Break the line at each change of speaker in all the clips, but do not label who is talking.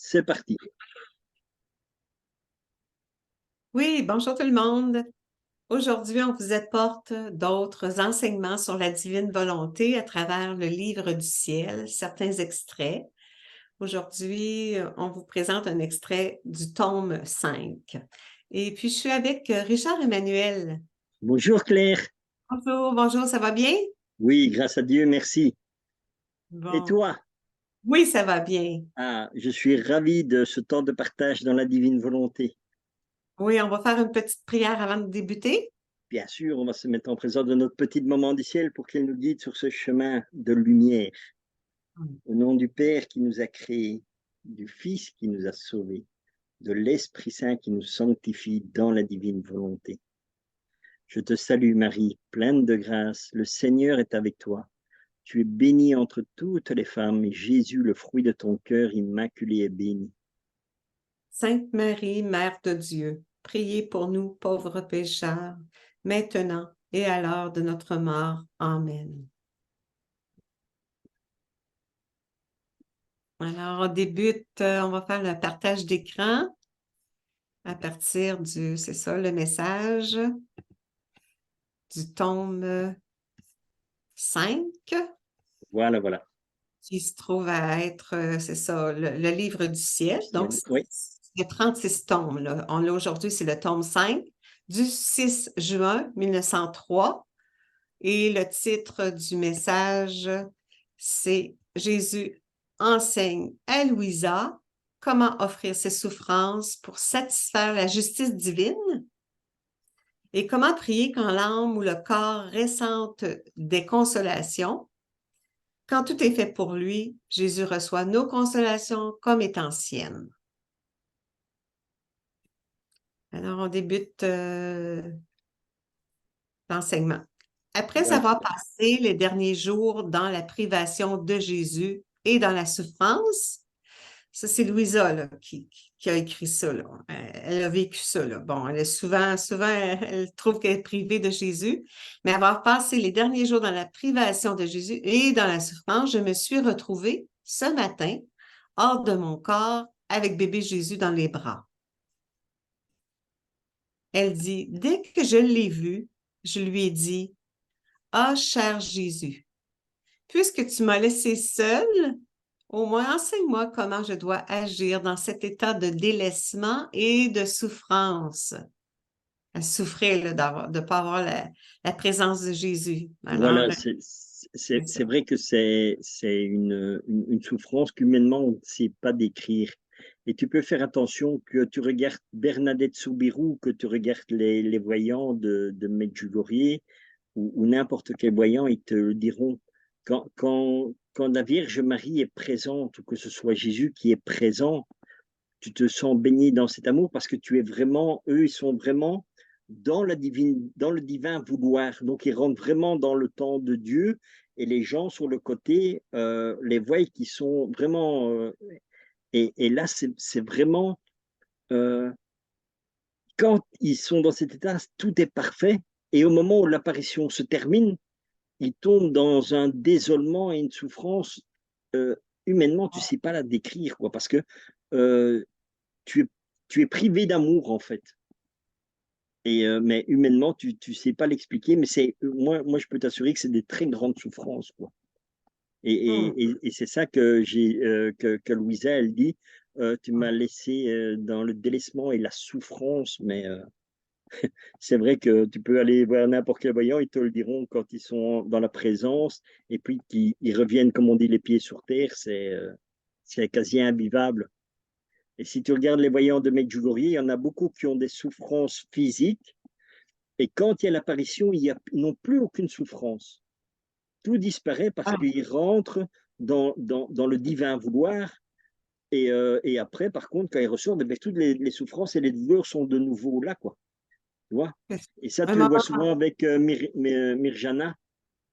C'est parti.
Oui, bonjour tout le monde. Aujourd'hui, on vous apporte d'autres enseignements sur la divine volonté à travers le livre du ciel, certains extraits. Aujourd'hui, on vous présente un extrait du tome 5. Et puis, je suis avec Richard Emmanuel.
Bonjour Claire.
Bonjour, bonjour, ça va bien?
Oui, grâce à Dieu, merci. Et
Bon.
toi?
Oui, ça va bien.
Je suis ravi de ce temps de partage dans la divine volonté.
Oui, on va faire une petite prière avant de débuter.
Bien sûr, on va se mettre en présence de notre petite maman du ciel pour qu'elle nous guide sur ce chemin de lumière. Au nom du Père qui nous a créés, du Fils qui nous a sauvés, de l'Esprit Saint qui nous sanctifie dans la divine volonté. Je te salue Marie, pleine de grâce, le Seigneur est avec toi. Tu es bénie entre toutes les femmes, et Jésus, le fruit de ton cœur immaculé, est béni.
Sainte Marie, Mère de Dieu, priez pour nous pauvres pécheurs, maintenant et à l'heure de notre mort. Amen. Alors, on débute, on va faire le partage d'écran à partir du, c'est ça, le message du tome 5,
Voilà.
qui se trouve à être, c'est ça, le livre du ciel. Donc,
Oui,
il y a 36 tomes, là. On l'a aujourd'hui, c'est le tome 5 du 6 juin 1903. Et le titre du message, c'est Jésus enseigne à Louisa comment offrir ses souffrances pour satisfaire la justice divine et comment prier quand l'âme ou le corps ressentent des consolations. Quand tout est fait pour lui, Jésus reçoit nos consolations comme étant siennes. Alors, on débute l'enseignement. Après
voilà.
avoir passé les derniers jours dans la privation de Jésus et dans la souffrance, ça c'est Louisa là, qui a écrit ça. Là. Elle a vécu ça. Là. Bon, elle est souvent, elle trouve qu'elle est privée de Jésus, mais avoir passé les derniers jours dans la privation de Jésus et dans la souffrance, je me suis retrouvée ce matin hors de mon corps avec bébé Jésus dans les bras. Elle dit, dès que je l'ai vu, je lui ai dit, ah, cher Jésus, puisque tu m'as laissé seule, au moins enseigne-moi comment je dois agir dans cet état de délaissement et de souffrance. Elle souffrait là, de ne pas avoir la présence de Jésus. Alors,
Voilà,
c'est
c'est
ça.
vrai que c'est une souffrance qu'humainement on ne sait pas décrire. Et tu peux faire attention que tu regardes Bernadette Soubirous, que tu regardes les voyants de Medjugorje ou n'importe quel voyant, ils te le diront. Quand la Vierge Marie est présente, ou que ce soit Jésus qui est présent, tu te sens baigné dans cet amour parce que tu es vraiment, eux, ils sont vraiment dans dans le divin vouloir. Donc, ils rentrent vraiment dans le temps de Dieu et les gens sur le côté les voient qui sont vraiment. Et là, c'est vraiment. euh, Quand ils sont dans cet état, tout est parfait. Et au moment où l'apparition se termine, ils tombent dans un désolement et une souffrance. Humainement, tu ne sais pas la décrire, quoi, parce que euh, tu es, tu es privé d'amour, en fait. Mais humainement, tu ne sais pas l'expliquer, mais moi, je peux t'assurer que c'est des très grandes souffrances, quoi.
Hmm.
Et c'est ça que Louisa, elle dit, tu m'as laissé dans le délaissement et la souffrance, mais c'est vrai que tu peux aller voir n'importe quel voyant, ils te le diront quand ils sont dans la présence, et puis qu'ils ils reviennent, comme on dit, les pieds sur terre, c'est quasi invivable. Et si tu regardes les voyants de Medjugorje, il y en a beaucoup qui ont des souffrances physiques. Et quand il y a l'apparition, ils n'ont plus aucune souffrance. Tout disparaît parce
Ah,
qu'ils rentrent dans le divin vouloir. Et après, par contre, quand ils ressortent, ben, toutes les souffrances et les douleurs sont de nouveau là, quoi. Tu vois?
c'est
Et ça,
un
tu le vois
moment.
souvent avec Mirjana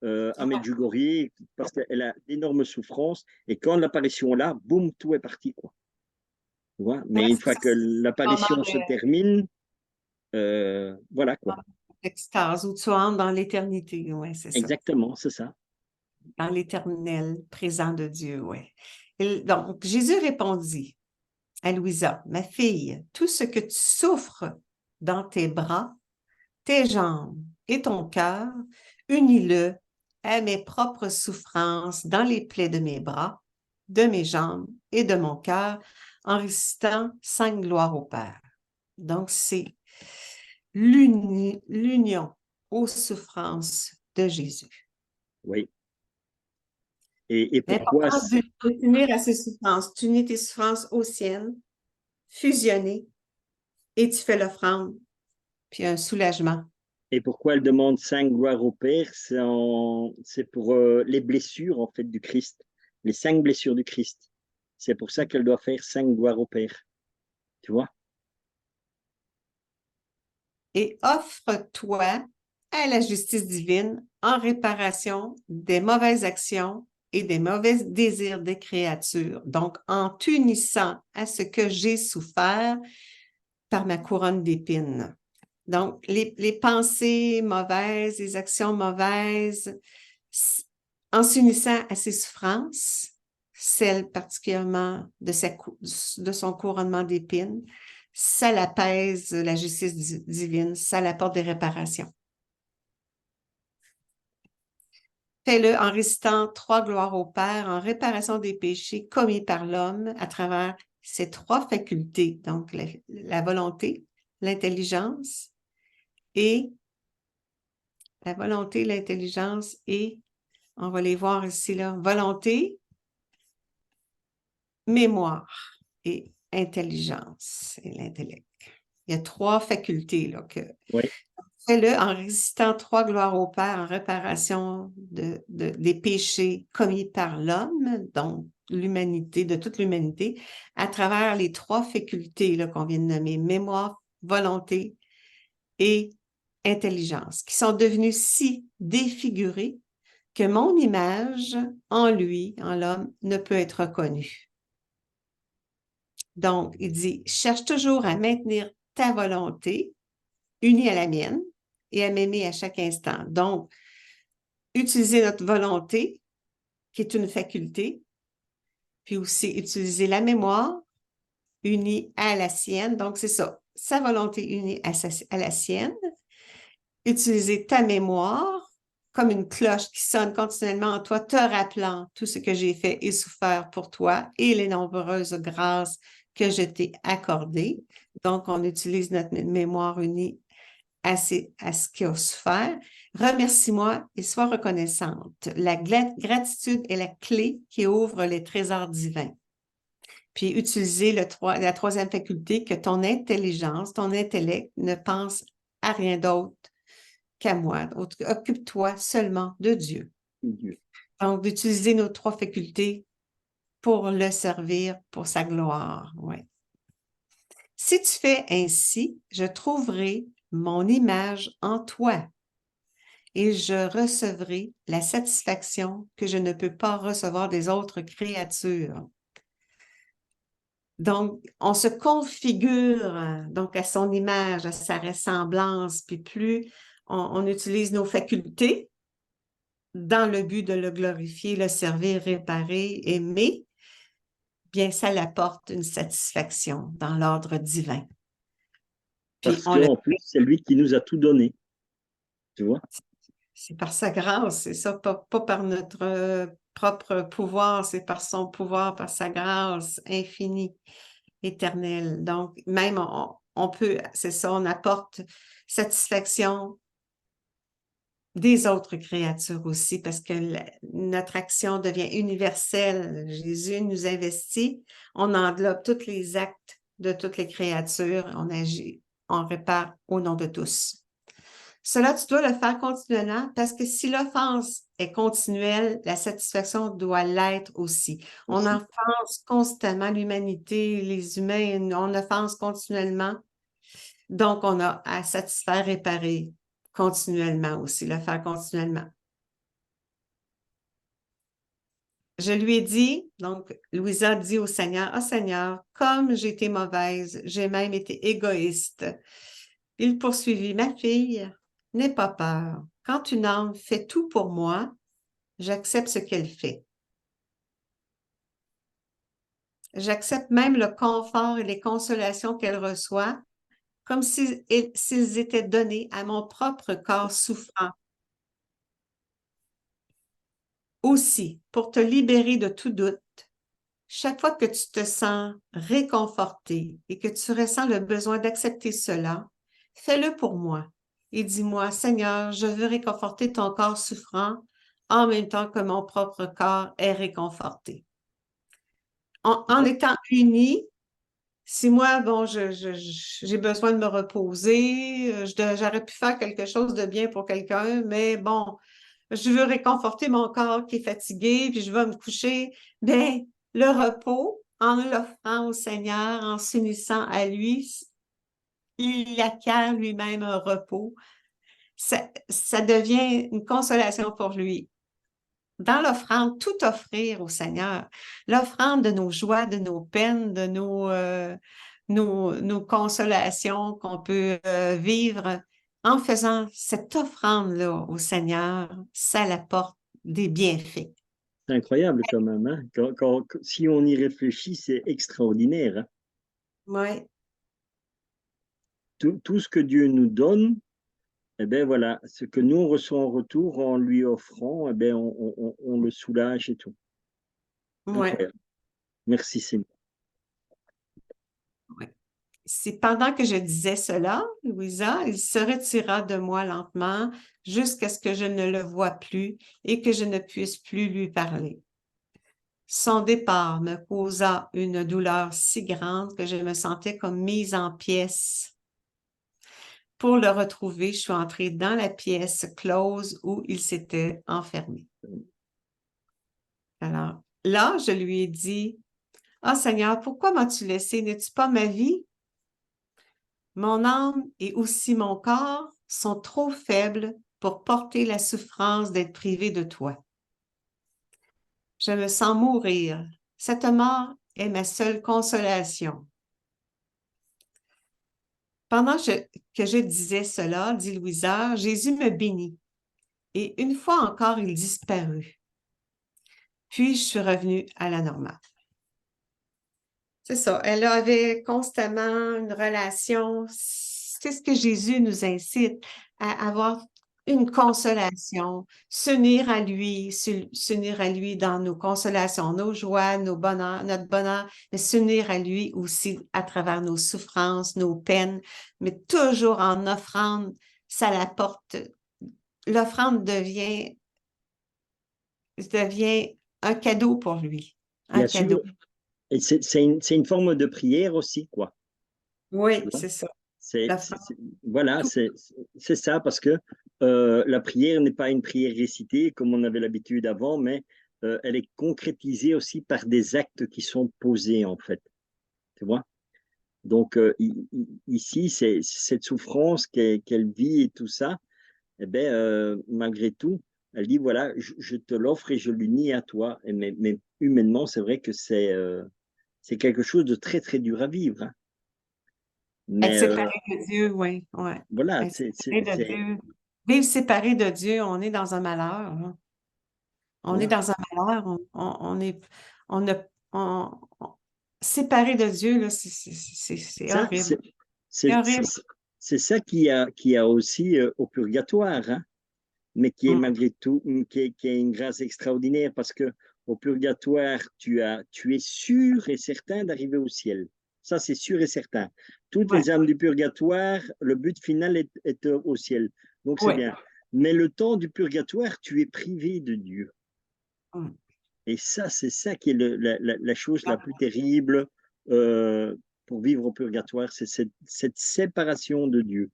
à Medjugorje, parce qu'elle a d'énormes souffrances. Et quand l'apparition est là, boum, tout est parti, quoi. Tu vois?
Ouais,
Mais une
c'est
fois
ça,
que
c'est un moment
l'apparition se termine, voilà, quoi.
d'extase où tu entres dans l'éternité. Oui, c'est ça.
Exactement, c'est ça.
Dans l'éternel présent de Dieu, oui. Donc, Jésus répondit, à Louisa, ma fille, tout ce que tu souffres dans tes bras, tes jambes et ton cœur, unis-le à mes propres souffrances dans les plaies de mes bras, de mes jambes et de mon cœur, en récitant 5 gloires au Père. Donc, c'est l'union aux souffrances de Jésus.
Oui. Et pourquoi
L'importance de t'unir à ses souffrances. Tu unis tes souffrances aux siennes, fusionnées, et tu fais l'offrande, puis un soulagement.
et pourquoi elle demande 5 gloires au Père? C'est pour les blessures en fait du Christ, les 5 blessures du Christ. C'est pour ça qu'elle doit faire 5 gloires au Père. Tu vois?
Et offre-toi à la justice divine en réparation des mauvaises actions et des mauvais désirs des créatures. Donc, en t'unissant à ce que j'ai souffert par ma couronne d'épines. Donc, les pensées mauvaises, les actions mauvaises, en s'unissant à ses souffrances, celles particulièrement de son couronnement d'épines, ça l'apaise, la justice divine, ça l'apporte des réparations. Fais-le en récitant 3 gloires au Père, en réparation des péchés commis par l'homme à travers ces 3 facultés, donc la volonté, l'intelligence et la volonté, l'intelligence et, on va les voir ici, là, volonté, mémoire et intelligence et l'intellect. Il y a 3 facultés là, que
Oui.
fais-le en récitant 3 gloires au Père en réparation des péchés commis par l'homme, donc l'humanité, de toute l'humanité, à travers les 3 facultés qu'on vient de nommer, mémoire, volonté et intelligence, qui sont devenues si défigurées que mon image en lui, en l'homme, ne peut être reconnue. Donc, il dit, cherche toujours à maintenir ta volonté unie à la mienne et à m'aimer à chaque instant. Donc, utiliser notre volonté, qui est une faculté, puis aussi utiliser la mémoire unie à la sienne. Donc, c'est ça, sa volonté unie à la sienne. Utiliser ta mémoire comme une cloche qui sonne continuellement en toi, te rappelant tout ce que j'ai fait et souffert pour toi et les nombreuses grâces que je t'ai accordées. Donc, on utilise notre mémoire unie à ce qu'il a souffert. Remercie-moi et sois reconnaissante. La gratitude est la clé qui ouvre les trésors divins. Puis utiliser la 3e faculté, que ton intelligence, ton intellect ne pense à rien d'autre qu'à moi. Occupe-toi seulement de Dieu.
Dieu.
Donc, d'utiliser nos 3 facultés pour le servir, pour sa gloire. Ouais. Si tu fais ainsi, je trouverai mon image en toi et je recevrai la satisfaction que je ne peux pas recevoir des autres créatures. Donc, on se configure donc à son image, à sa ressemblance, puis plus on utilise nos facultés dans le but de le glorifier, le servir, réparer, aimer, bien, ça l'apporte une satisfaction dans l'ordre divin. Puis
Parce qu'en plus, c'est lui qui nous a tout donné. Tu vois?
c'est par sa grâce, c'est ça, pas par notre propre pouvoir, c'est par son pouvoir, par sa grâce infinie, éternelle. Donc, même on peut, c'est ça, on apporte satisfaction des autres créatures aussi, parce que notre action devient universelle. Jésus nous investit, on englobe tous les actes de toutes les créatures, on agit, on répare au nom de tous. Cela, tu dois le faire continuellement parce que si l'offense est continuelle, la satisfaction doit l'être aussi. On offense constamment l'humanité, les humains, on offense continuellement. Donc, on a à satisfaire, réparer continuellement aussi, le faire continuellement. Je lui ai dit, donc Louisa dit au Seigneur, « Ah Seigneur, comme j'ai été mauvaise, j'ai même été égoïste. » Il poursuivit, « Ma fille, n'aie pas peur. Quand une âme fait tout pour moi, j'accepte ce qu'elle fait. J'accepte même le confort et les consolations qu'elle reçoit, comme s'ils étaient donnés à mon propre corps souffrant. Aussi, pour te libérer de tout doute, chaque fois que tu te sens réconforté et que tu ressens le besoin d'accepter cela, fais-le pour moi et dis-moi, Seigneur, je veux réconforter ton corps souffrant en même temps que mon propre corps est réconforté. En étant unis, si moi, bon, j'ai besoin de me reposer, j'aurais pu faire quelque chose de bien pour quelqu'un, mais bon, je veux réconforter mon corps qui est fatigué, puis je vais me coucher. Bien, le repos, en l'offrant au Seigneur, en s'unissant à lui, il acquiert lui-même un repos. Ça devient une consolation pour lui. Dans l'offrande, tout offrir au Seigneur, l'offrande de nos joies, de nos peines, de nos consolations qu'on peut vivre en faisant cette offrande-là au Seigneur, ça l'apporte des bienfaits.
C'est incroyable quand même, hein? Si on y réfléchit, c'est extraordinaire, hein?
Oui,
Tout ce que Dieu nous donne, eh ben voilà, ce que nous on reçoit en retour en lui offrant, eh ben on le soulage et tout.
oui,
Incroyable. Merci Seigneur.
oui. C'est pendant que je disais cela, Louisa, il se retira de moi lentement jusqu'à ce que je ne le voie plus et que je ne puisse plus lui parler. Son départ me causa une douleur si grande que je me sentais comme mise en pièces. Pour le retrouver, je suis entrée dans la pièce close où il s'était enfermé. Alors, là, je lui ai dit, « Ah, Seigneur, pourquoi m'as-tu laissé? N'es-tu pas ma vie? Mon âme et aussi mon corps sont trop faibles pour porter la souffrance d'être privé de toi. Je me sens mourir. Cette mort est ma seule consolation. » Pendant que je disais cela, dit Louisa, Jésus me bénit. Et une fois encore, il disparut. Puis, je suis revenue à la normale. C'est ça. Elle avait constamment une relation. C'est ce que Jésus nous incite à avoir une consolation, s'unir à lui, s'unir à lui dans nos consolations, nos joies, nos bonheurs, notre bonheur, mais s'unir à lui aussi à travers nos souffrances, nos peines, mais toujours en offrande, ça l'apporte. L'offrande devient un cadeau pour lui, un
Bien
cadeau.
sûr, et c'est une forme de prière aussi, quoi.
Oui,
Tu vois.
c'est ça.
C'est, c'est-
L'offrande,
c'est- voilà,
tout.
c'est ça, parce que la prière n'est pas une prière récitée comme on avait l'habitude avant, mais elle est concrétisée aussi par des actes qui sont posés, en fait. Tu vois? Donc, ici, c'est cette souffrance qu'elle vit et tout ça, eh ben, malgré tout, elle dit, voilà, je te l'offre et je l'unis à toi. Mais humainement, c'est vrai que c'est quelque chose de très, très dur à vivre, hein.
Être
Mais
séparé de Dieu, oui, oui.
voilà,
Être séparé de Dieu. Vivre séparé de Dieu, on est dans un malheur, hein. On est
voilà.
dans un malheur, on est, on a, on- séparé de Dieu, là, c'est
Ça,
horrible. C'est
c'est-
horrible.
c'est- c'est ça qui a aussi au purgatoire, hein, mais qui est
Mm.
malgré tout, qui est une grâce extraordinaire parce que au purgatoire, tu es sûr et certain d'arriver au ciel. Ça, c'est sûr et certain. Toutes
Ouais,
les âmes du purgatoire, le but final est au ciel. Donc, c'est
ouais.
bien. Mais le temps du purgatoire, tu es privé de Dieu.
Mm.
Et ça, c'est ça qui est la chose la plus terrible euh, pour vivre au purgatoire, c'est cette séparation de Dieu,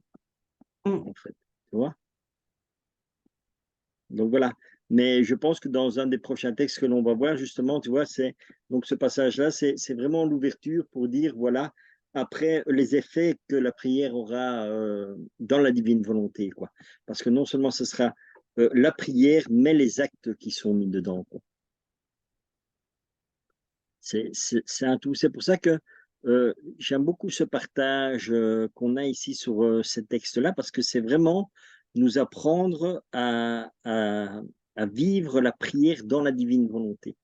Mm.
en fait. Tu vois? Donc voilà. Mais je pense que dans un des prochains textes que l'on va voir, justement, tu vois, c'est donc ce passage-là, c'est vraiment l'ouverture pour dire, voilà, après les effets que la prière aura dans la divine volonté, quoi. Parce que non seulement ce sera la prière, mais les actes qui sont mis dedans, quoi. C'est un tout. C'est pour ça que j'aime beaucoup ce partage qu'on a ici sur ce texte-là, parce que c'est vraiment nous apprendre à vivre la prière dans la divine volonté.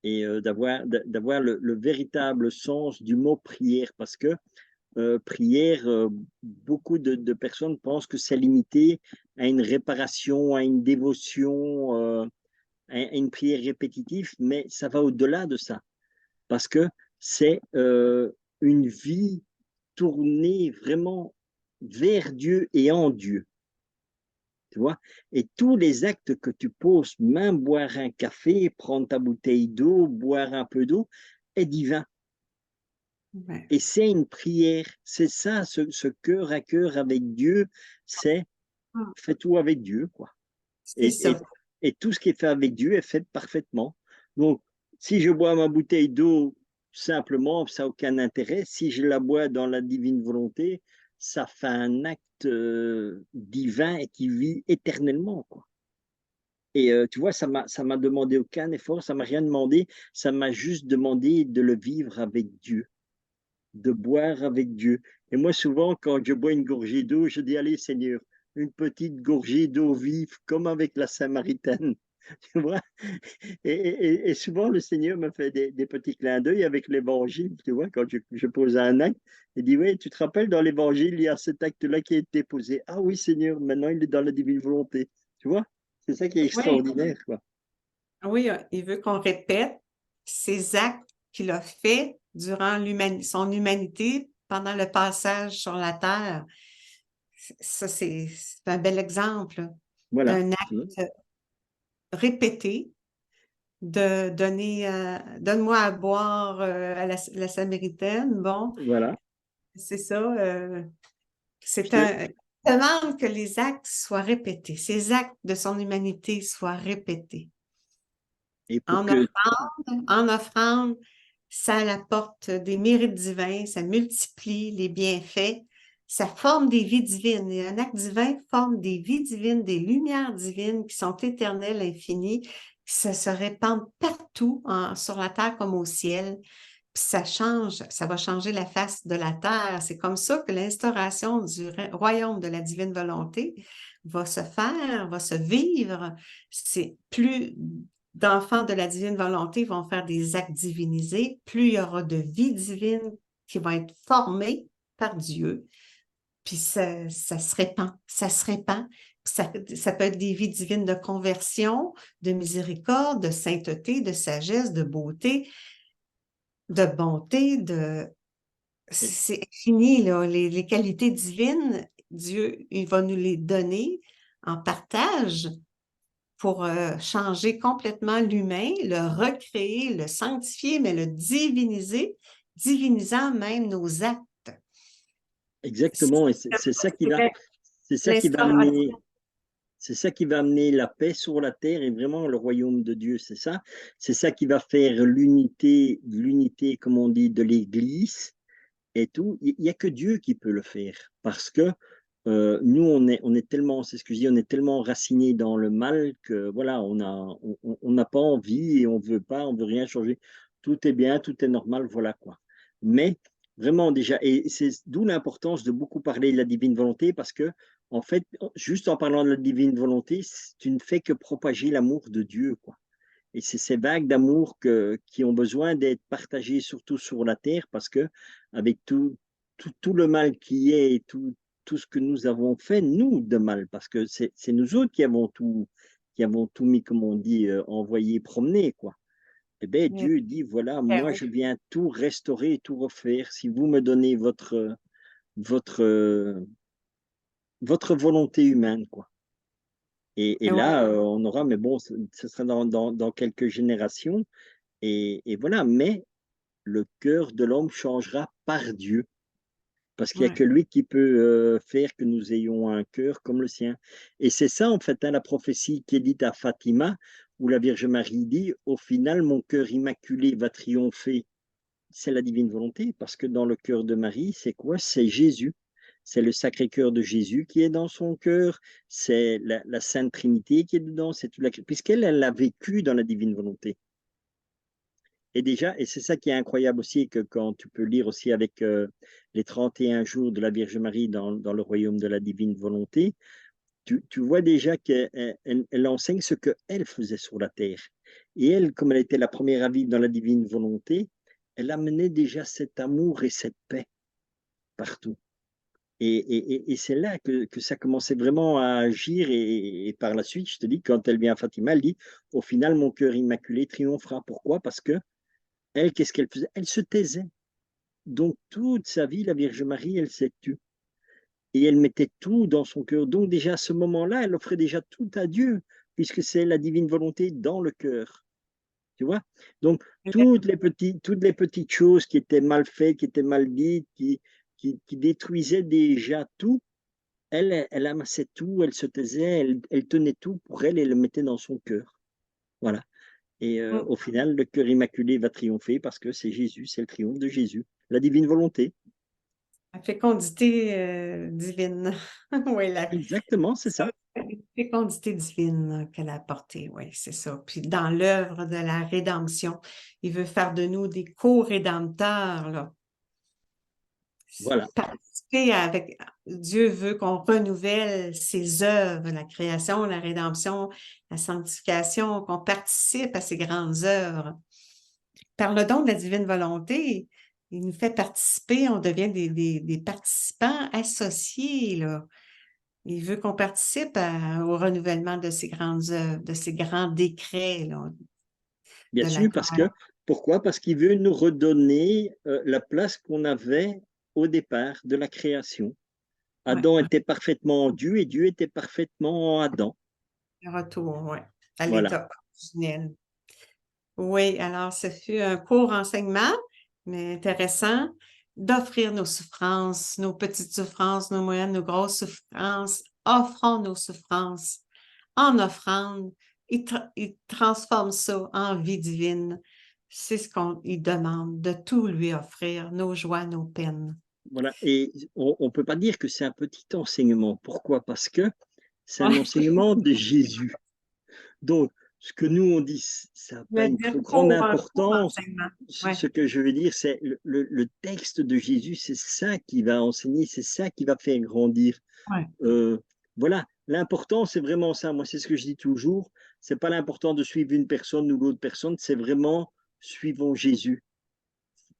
et d'avoir le véritable sens du mot prière, parce que prière, beaucoup de personnes pensent que c'est limité à une réparation, à une dévotion, à une prière répétitive, mais ça va au-delà de ça, parce que c'est une vie tournée vraiment vers Dieu et en Dieu, tu vois. Et tous les actes que tu poses, même boire un café, prendre ta bouteille d'eau, boire un peu d'eau, est divin.
Ouais,
Et c'est une prière. C'est ça, ce cœur à cœur avec Dieu, c'est fais tout avec Dieu, quoi.
c'est
Et,
ça.
et, et tout ce qui est fait avec Dieu est fait parfaitement. Donc, si je bois ma bouteille d'eau simplement, ça n'a aucun intérêt. Si je la bois dans la divine volonté, ça fait un acte divin et qui vit éternellement, quoi. Et tu vois, ça m'a demandé aucun effort, ça m'a rien demandé, ça m'a juste demandé de le vivre avec Dieu, de boire avec Dieu. Et moi, souvent, quand je bois une gorgée d'eau, je dis, allez, Seigneur, une petite gorgée d'eau vive, comme avec la Samaritaine. Tu vois? Et souvent, le Seigneur me fait des petits clins d'œil avec l'évangile, tu vois, quand je pose un acte, il dit, oui, tu te rappelles, dans l'évangile, il y a cet acte-là qui a été posé. Ah oui, Seigneur, maintenant il est dans la divine volonté. Tu vois? C'est ça qui est
Oui,
extraordinaire, quoi.
oui, il veut qu'on répète ces actes qu'il a faits durant son humanité pendant le passage sur la terre. Ça, c'est un bel exemple
Voilà.
d'un
Tu vois?
acte répété de donner, donne-moi à boire à la Samaritaine. Bon,
Voilà.
c'est ça.
Je
C'est
te-
un demande que les actes soient répétés, ces actes de son humanité soient répétés.
Et pour
En
que,
offrande, en offrande, ça apporte des mérites divins, ça multiplie les bienfaits, ça forme des vies divines. Et un acte divin forme des vies divines, des lumières divines qui sont éternelles, infinies, qui se répandent partout sur la terre comme au ciel. Puis ça change, ça va changer la face de la terre. C'est comme ça que l'instauration du royaume de la divine volonté va se faire, va se vivre. C'est plus d'enfants de la divine volonté vont faire des actes divinisés, plus il y aura de vie divine qui va être formée par Dieu. Puis ça se répand, ça se répand. Ça peut être des vies divines de conversion, de miséricorde, de sainteté, de sagesse, de beauté, de bonté, c'est infini, là. Les qualités divines, Dieu, il va nous les donner en partage pour changer complètement l'humain, le recréer, le sanctifier, mais le diviniser, divinisant même nos actes.
exactement, et c'est ça qui va amener,
L'instauration.
c'est ça qui va amener la paix sur la terre et vraiment le royaume de Dieu, c'est ça. C'est ça qui va faire l'unité, comme on dit, de l'Église et tout. Il n'y a que Dieu qui peut le faire parce que nous, on est tellement, c'est ce que je dis, on est tellement enracinés dans le mal que voilà, on n'a pas envie et on veut pas, on veut rien changer. Tout est bien, tout est normal, voilà quoi. Mais vraiment déjà, et c'est d'où l'importance de beaucoup parler de la divine volonté parce que en fait, juste en parlant de la divine volonté, tu ne fais que propager l'amour de Dieu, quoi. Et c'est ces vagues d'amour qui ont besoin d'être partagées surtout sur la terre parce que avec tout le mal qui est et tout ce que nous avons fait, nous, de mal, parce que c'est nous autres qui avons tout mis, comme on dit, envoyé promener, quoi. Eh bien,
Oui,
Dieu dit, voilà,
ben
moi,
oui.
je viens tout restaurer, tout refaire. Si vous me donnez votre, votre volonté humaine, quoi. Et
Oui,
là, on aura, mais bon, ce sera dans quelques générations. Et voilà, mais le cœur de l'homme changera par Dieu, parce qu'il n'y a
oui.
que lui qui peut faire que nous ayons un cœur comme le sien. Et c'est ça, en fait, hein, la prophétie qui est dite à Fatima, où la Vierge Marie dit, au final, mon cœur immaculé va triompher. C'est la divine volonté, parce que dans le cœur de Marie, c'est quoi? C'est Jésus. C'est le Sacré-Cœur de Jésus qui est dans son cœur, c'est la Sainte Trinité qui est dedans, c'est tout puisqu'elle elle l'a vécu dans la divine volonté. Et déjà, et c'est ça qui est incroyable aussi, que quand tu peux lire aussi avec les 31 jours de la Vierge Marie dans le royaume de la divine volonté, tu vois déjà qu'elle elle enseigne ce qu'elle faisait sur la terre. Et elle, comme elle était la première à vivre dans la divine volonté, elle amenait déjà cet amour et cette paix partout. Et c'est là que ça commençait vraiment à agir. Et par la suite, je te dis, quand elle vient à Fatima, elle dit, au final, mon cœur immaculé triomphera. Pourquoi? Parce que elle, qu'est-ce qu'elle faisait? Elle se taisait. Donc, toute sa vie, la Vierge Marie, elle s'est tue. Et elle mettait tout dans son cœur. Donc, déjà à ce moment-là, elle offrait déjà tout à Dieu, puisque c'est la divine volonté dans le cœur. Tu vois? Donc, toutes les petites choses qui étaient mal faites, qui étaient mal dites, qui détruisaient déjà tout, elle amassait tout, elle se taisait, elle tenait tout pour elle et le mettait dans son cœur. Voilà. Et
Mm.
au final, le cœur immaculé va triompher parce que c'est Jésus, c'est le triomphe de Jésus, la divine volonté.
La fécondité divine. Oui,
Exactement, c'est ça.
la fécondité divine qu'elle a apportée, oui, c'est ça. Puis dans l'œuvre de la rédemption, il veut faire de nous des co-rédempteurs, là.
Voilà.
Participer avec Dieu veut qu'on renouvelle ses œuvres, la création, la rédemption, la sanctification, qu'on participe à ces grandes œuvres. Par le don de la divine volonté, il nous fait participer, on devient des participants associés, là. Il veut qu'on participe au renouvellement de ces grandes œuvres, de ces grands décrets, là,
Bien
de la
sûr, parce que,
grâce.
pourquoi? Parce qu'il veut nous redonner la place qu'on avait au départ de la création.
Ouais,
Adam était parfaitement en Dieu et Dieu était parfaitement en Adam.
le retour, ouais, à
Voilà.
l'état originel. Oui, alors ce fut un court enseignement, mais intéressant, d'offrir nos souffrances, nos petites souffrances, nos moyennes, nos grosses souffrances. Offrons nos souffrances en offrande. Il transforme ça en vie divine. C'est ce qu'on lui demande, de tout lui offrir, nos joies, nos peines.
Voilà. Et on ne peut pas dire que c'est un petit enseignement. Pourquoi? Parce que c'est un
Ouais.
enseignement de Jésus. Donc, ce que nous, on dit, ça n'a
Je
pas
vais
une
dire
trop grande
pour un court
importance.
enseignement. Ouais.
Ce que je veux dire, c'est le texte de Jésus, c'est ça qui va enseigner, c'est ça qui va faire grandir.
Ouais.
Euh, voilà, l'important, c'est vraiment ça. Moi, c'est ce que je dis toujours. C'est pas l'important de suivre une personne ou l'autre personne, c'est vraiment suivons Jésus,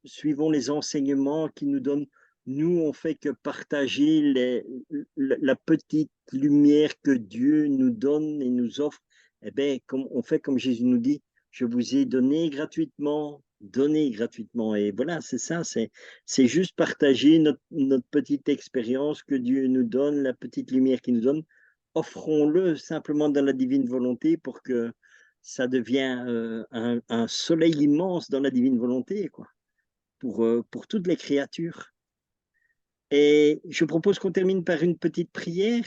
suivons les enseignements qu'il nous donne. Nous, on fait que partager la petite lumière que Dieu nous donne et nous offre. Eh bien, on fait comme Jésus nous dit, je vous ai donné gratuitement, donné gratuitement. Et voilà, c'est ça, c'est juste partager notre petite expérience que Dieu nous donne, la petite lumière qu'il nous donne. Offrons-le simplement dans la divine volonté pour que ça devienne un soleil immense dans la divine volonté, quoi, pour toutes les créatures. Et je propose qu'on termine par une petite prière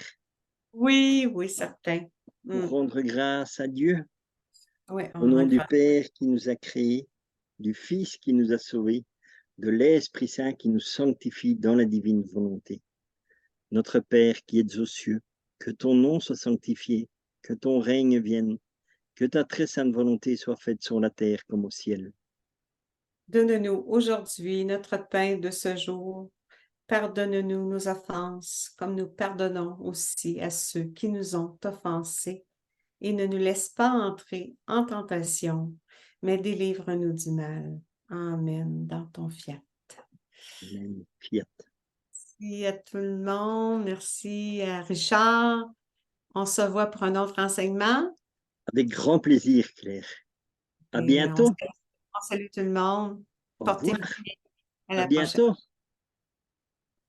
Oui, oui, certain.
pour rendre grâce à Dieu,
Oui,
au
on
nom du
regrette.
Père qui nous a créés, du Fils qui nous a sauvés, de l'Esprit Saint qui nous sanctifie dans la divine volonté. Notre Père qui es aux cieux, que ton nom soit sanctifié, que ton règne vienne, que ta très sainte volonté soit faite sur la terre comme au ciel.
Donne-nous aujourd'hui notre pain de ce jour. Pardonne-nous nos offenses, comme nous pardonnons aussi à ceux qui nous ont offensés. Et ne nous laisse pas entrer en tentation, mais délivre-nous du mal. Amen. Dans ton fiat.
Amen. Fiat.
Merci à tout le monde. Merci à Richard. On se voit pour un autre enseignement.
Avec grand plaisir, Claire. À
Et
bientôt.
on salue tout le monde.
Au revoir.
Portez-vous bien. À
À
la prochaine.
bientôt.